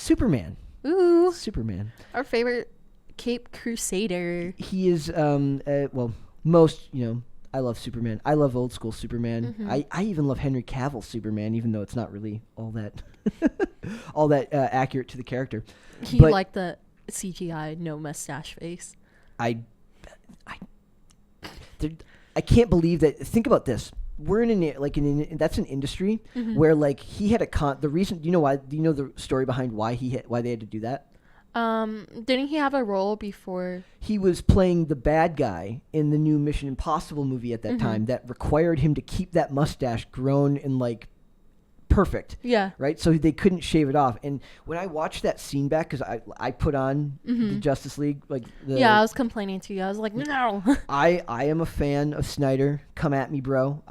Superman. Ooh. Superman. Our favorite Cape Crusader. He is, most, I love Superman. I love old school Superman. Mm-hmm. I even love Henry Cavill Superman, even though it's not really all that accurate to the character. He But liked the CGI no mustache face. I can't believe that. Think about this. We're that's an industry where he had the reason. Do you know the story behind why they had to do that? Didn't he have a role before? He was playing the bad guy in the new Mission Impossible movie at that time that required him to keep that mustache grown and perfect. Yeah. Right? So they couldn't shave it off. And when I watched that scene back, because I put on the Justice League, I was complaining to you. I was like, no. I am a fan of Snyder. Come at me, bro.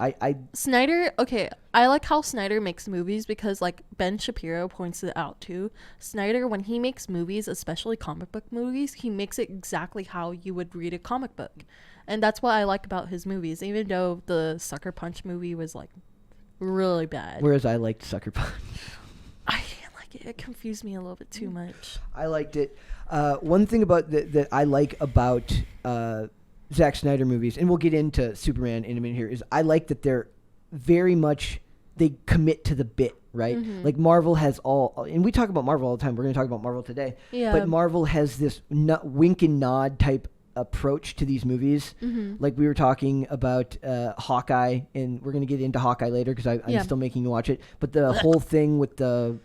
Snyder, okay. I like how Snyder makes movies because Ben Shapiro points it out too. Snyder, when he makes movies, especially comic book movies, he makes it exactly how you would read a comic book. And that's what I like about his movies, even though the Sucker Punch movie was really bad. Whereas I liked Sucker Punch. I didn't like it. It confused me a little bit too much. I liked it. One thing about that I like about Zack Snyder movies, and we'll get into Superman in a minute here, is I like that they're very much, they commit to the bit, right? Marvel has and we talk about Marvel all the time. We're going to talk about Marvel today. Yeah. But Marvel has this wink and nod type approach to these movies. Like we were talking about Hawkeye, and we're going to get into Hawkeye later because I'm still making you watch it. But the whole thing with the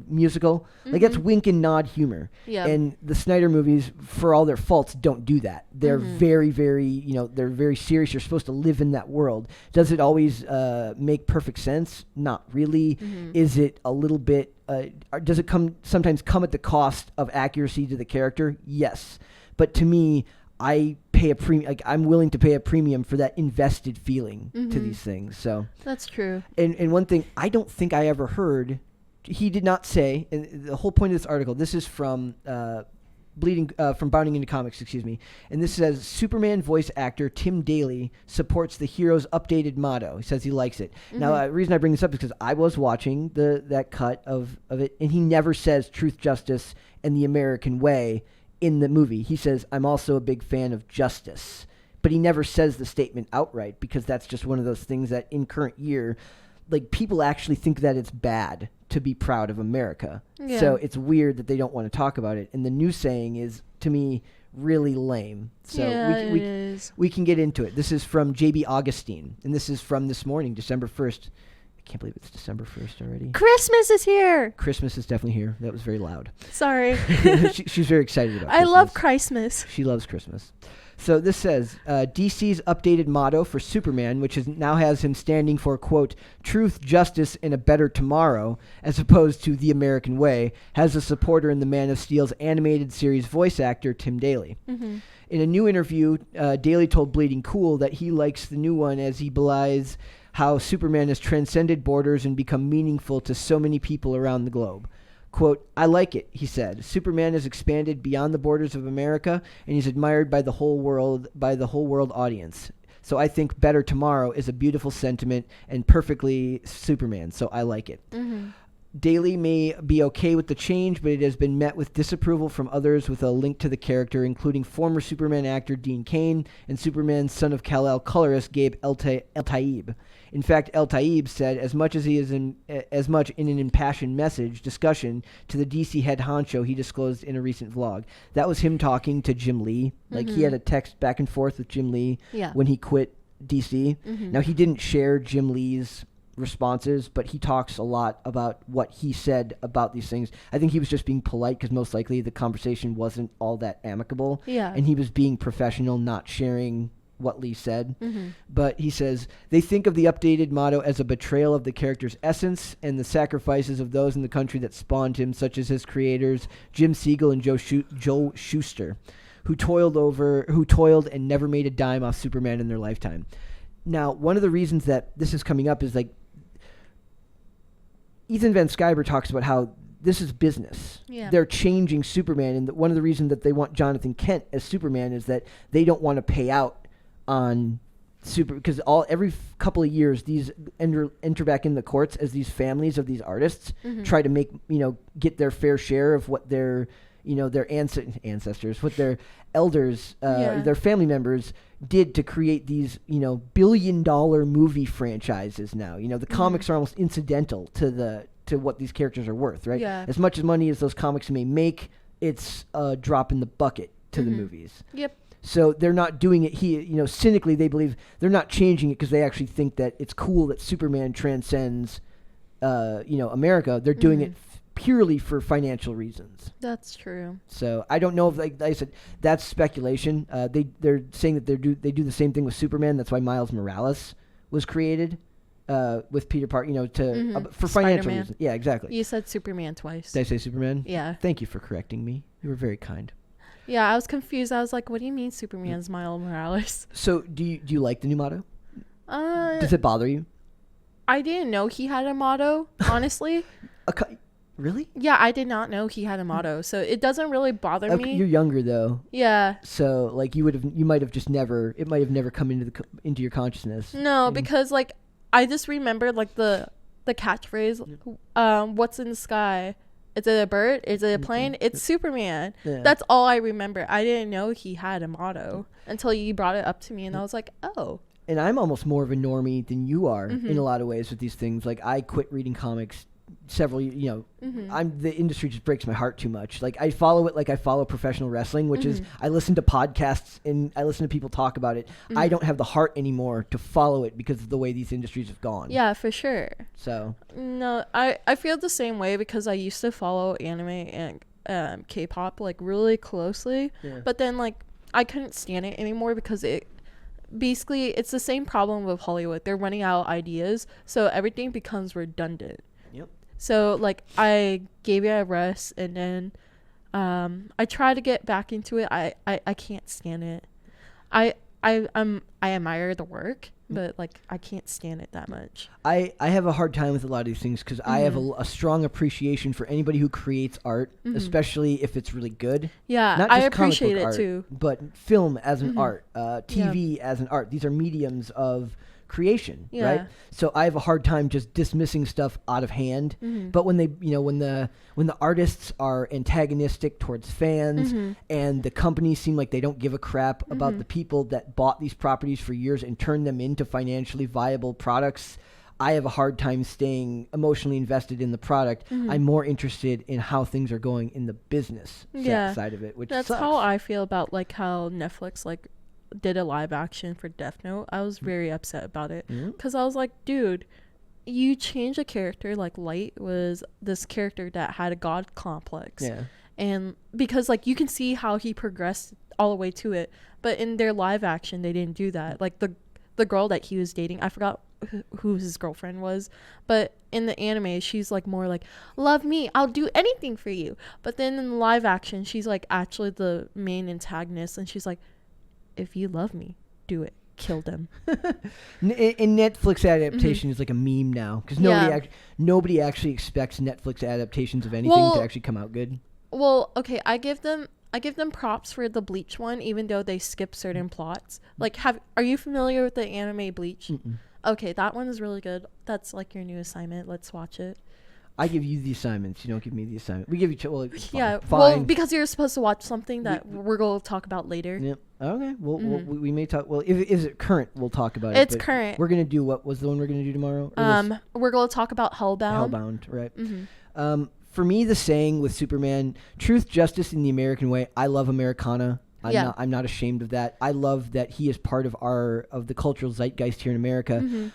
musical, that's wink and nod humor. Yeah. And the Snyder movies, for all their faults, don't do that. They're very, very, they're very serious. You're supposed to live in that world. Does it always make perfect sense? Not really. Is it a little bit? Does it sometimes come at the cost of accuracy to the character? Yes. But to me, I pay a premium. I'm willing to pay a premium for that invested feeling to these things. So that's true. And one thing I don't think I ever heard, he did not say. And the whole point of this article, this is from from Bounding into Comics, excuse me. And this says Superman voice actor Tim Daly supports the hero's updated motto. He says he likes it. Now, the reason I bring this up is because I was watching that cut of it, and he never says truth, justice, and the American way in the movie. He says, I'm also a big fan of justice. But he never says the statement outright because that's just one of those things that in current year, people actually think that it's bad to be proud of America. Yeah. So it's weird that they don't want to talk about it. And the new saying is, to me, really lame. So we can get into it. This is from J.B. Augustine, and this is from this morning, December 1st. I can't believe it's December 1st already. Christmas is here. Christmas is definitely here. That was very loud. Sorry. She's very excited about I Christmas. love Christmas. She loves Christmas. So this says, DC's updated motto for Superman, which now has him standing for, quote, truth, justice, and a better tomorrow, as opposed to the American way, has a supporter in the Man of Steel's animated series voice actor, Tim Daly. In a new interview, Daly told Bleeding Cool that he likes the new one as he belies how Superman has transcended borders and become meaningful to so many people around the globe. Quote, I like it, he said. Superman has expanded beyond the borders of America, and he's admired by the whole world audience. So I think Better Tomorrow is a beautiful sentiment and perfectly Superman, so I like it. Daly may be okay with the change, but it has been met with disapproval from others with a link to the character, including former Superman actor Dean Cain and Superman's Son of Kal-El colorist Gabe El-Taib. In fact, El-Taib said as much in an impassioned discussion to the DC head honcho he disclosed in a recent vlog. That was him talking to Jim Lee. He had a text back and forth with Jim Lee when he quit DC. Now, he didn't share Jim Lee's responses, but he talks a lot about what he said about these things. I think he was just being polite because most likely the conversation wasn't all that amicable. Yeah. And he was being professional, not sharing what Lee said. But he says, they think of the updated motto as a betrayal of the character's essence and the sacrifices of those in the country that spawned him, such as his creators, Jim Siegel and Joe Shuster, who toiled and never made a dime off Superman in their lifetime. Now, one of the reasons that this is coming up is Ethan Van Sciver talks about how this is business. Yeah. They're changing Superman, and one of the reasons that they want Jonathan Kent as Superman is that they don't want to pay out on because every couple of years these enter back in the courts as these families of these artists try to make get their fair share of what their ancestors, what their elders, their family members did to create these billion-dollar movie franchises. Now the comics are almost incidental to what these characters are worth, right? Yeah. As much as money as those comics may make, it's a drop in the bucket to the movies. Yep. So they're not doing it cynically they believe they're not changing it because they actually think that it's cool that Superman transcends America. They're doing it purely for financial reasons. That's true. So I don't know if, like I said, that's speculation. They're saying that they do the same thing with Superman. That's why Miles Morales was created with Peter Parker, for financial Spider-Man. reasons. Yeah, exactly. You said Superman twice. Did I say Superman? Yeah. Thank you for correcting me. You were very kind. Yeah, I was confused. I was like, what do you mean Superman's Miles Morales? So do you like the new motto? Uh, Does it bother you? I didn't know he had a motto, honestly. Really? Yeah, I did not know he had a motto, so it doesn't really bother me. You're younger though. Yeah. So like you might have just never. It might have never come into your consciousness. No, because like I just remembered like the catchphrase, "What's in the sky? Is it a bird? Is it a plane? It's Superman." Yeah. That's all I remember. I didn't know he had a motto until you brought it up to me, and I was like, "Oh." And I'm almost more of a normie than you are in a lot of ways with these things. Like I quit reading comics the industry just breaks my heart too much. Like I follow it like I follow professional wrestling, which is I listen to podcasts and I listen to people talk about it. I don't have the heart anymore to follow it because of the way these industries have gone. Yeah, for sure. So no, I feel the same way because I used to follow anime and K-pop like really closely, but then like I couldn't stand it anymore because it's the same problem with Hollywood. They're running out of ideas, so everything becomes redundant. Yep. So like I gave it a rest, and then I try to get back into it. I can't stand it. I admire the work, but like I can't stand it that much. I have a hard time with a lot of these things because I have a strong appreciation for anybody who creates art, especially if it's really good. Yeah, Not I just comic appreciate book it art, too. but film as an art, TV as an art. These are mediums of creation, right? So I have a hard time just dismissing stuff out of hand. But when they, when the artists are antagonistic towards fans and the companies seem like they don't give a crap about the people that bought these properties for years and turned them into financially viable products, I have a hard time staying emotionally invested in the product. I'm more interested in how things are going in the business side of it, which that's sucks. how I feel about like how Netflix like did a live action for Death Note. I was very upset about it because I was like, dude, you changed a character. Like Light was this character that had a god complex, and because like you can see how he progressed all the way to it, but in their live action they didn't do that. Like the girl that he was dating, I forgot who his girlfriend was, but in the anime she's like more like, love me, I'll do anything for you. But then in the live action she's like actually the main antagonist, and she's like, if you love me, do it. Kill them. In Netflix adaptation is like a meme now because nobody actually expects Netflix adaptations of anything to actually come out good. Well, okay, I give them props for the Bleach one, even though they skip certain plots. Like, are you familiar with the anime Bleach? Okay, that one is really good. That's like your new assignment. Let's watch it. I give you the assignments. You don't give me the assignment. We give each other. Fine. Well, because you're supposed to watch something that we're going to talk about later. Yep. Okay. Well, we may talk. Well, if is it current, we'll talk about it. It's current. We're gonna do what was the one we're gonna do tomorrow? We're going to talk about Hellbound. Hellbound, right? For me, the saying with Superman: "Truth, justice, in the American way." I love Americana. I'm not ashamed of that. I love that he is part of the cultural zeitgeist here in America.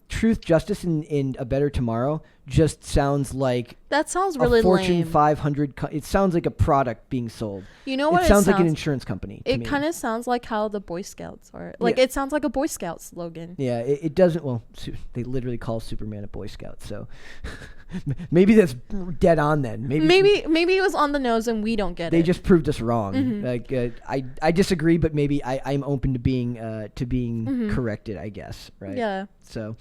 Truth, justice, in a better tomorrow just sounds like that sounds really a Fortune lame. 500. It sounds like a product being sold. You know what? It sounds like an insurance company. It kind of sounds like how the Boy Scouts are. Like it sounds like a Boy Scout slogan. Yeah, it doesn't. Well, they literally call Superman a Boy Scout, so maybe that's dead on. Then maybe it was on the nose and we don't get it. They just proved us wrong. Like I disagree, but maybe I'm open to being corrected. I guess, right? Yeah. So,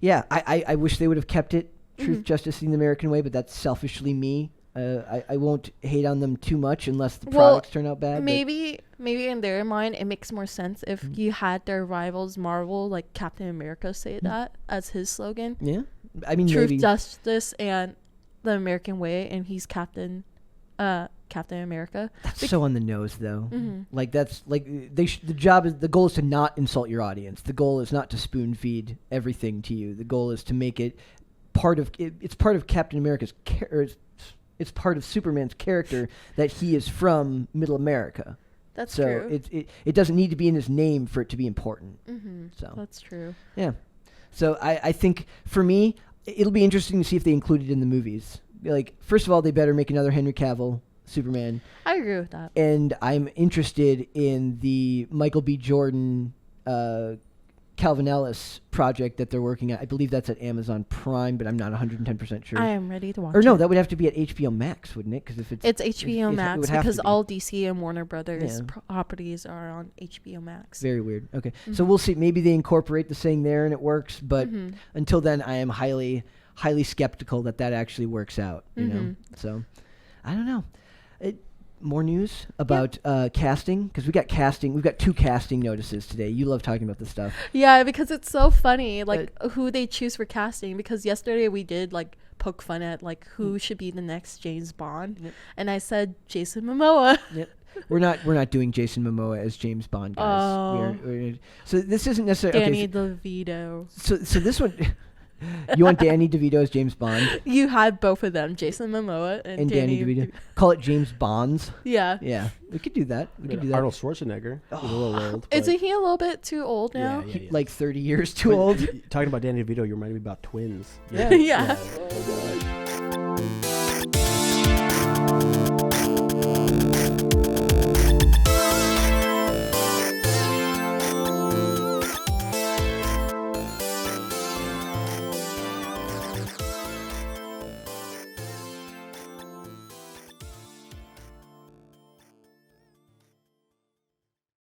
yeah, I wish they would have kept it Truth, Justice, in the American way, but that's selfishly me. I won't hate on them too much unless the Well, products turn out bad. but- Maybe in their mind it makes more sense if you had their rivals Marvel, like Captain America, say that as his slogan. Yeah, I mean, Truth, maybe. justice, and the American way, and he's Captain America. That's so on the nose, though. Mm-hmm. Like that's like the goal is to not insult your audience. The goal is not to spoon feed everything to you. The goal is to make it part of it's part of Captain America's it's part of Superman's character that he is from Middle America. That's so true. it doesn't need to be in his name for it to be important. Mm-hmm. So That's true. yeah. So I think for me it'll be interesting to see if they include it in the movies. Like, first of all, they better make another Henry Cavill Superman. I agree with that. And I'm interested in the Michael B. Jordan, Calvin Ellis project that they're working on. I believe that's at Amazon Prime, but I'm not 110% sure. I am ready to watch Or no, it. that would have to be at HBO Max, wouldn't it? Because if It's HBO it Max would have because to be. all DC and Warner Brothers Yeah. properties are on HBO Max. Very weird. Okay, so we'll see. Maybe they incorporate the saying there and it works, but until then, I am highly skeptical that actually works out. You know, so I don't know. More news about casting, because we've got 2 casting notices today. You love talking about this stuff. Yeah, because it's so funny, like who they choose for casting. Because yesterday we did like poke fun at like who should be the next James Bond, and I said Jason Momoa. Yep. We're not doing Jason Momoa as James Bond, guys. Oh. So this isn't necessarily Danny DeVito. So this one, you want Danny DeVito as James Bond You had both of them, Jason Momoa and Danny DeVito. Call it James Bonds. Yeah. Yeah, we could do that. We could do that. Arnold Schwarzenegger. He's a little old. Isn't he a little bit too old now? Yeah. Like 30 years too But old. Talking about Danny DeVito, you reminded me about twins. Yeah. Oh, God.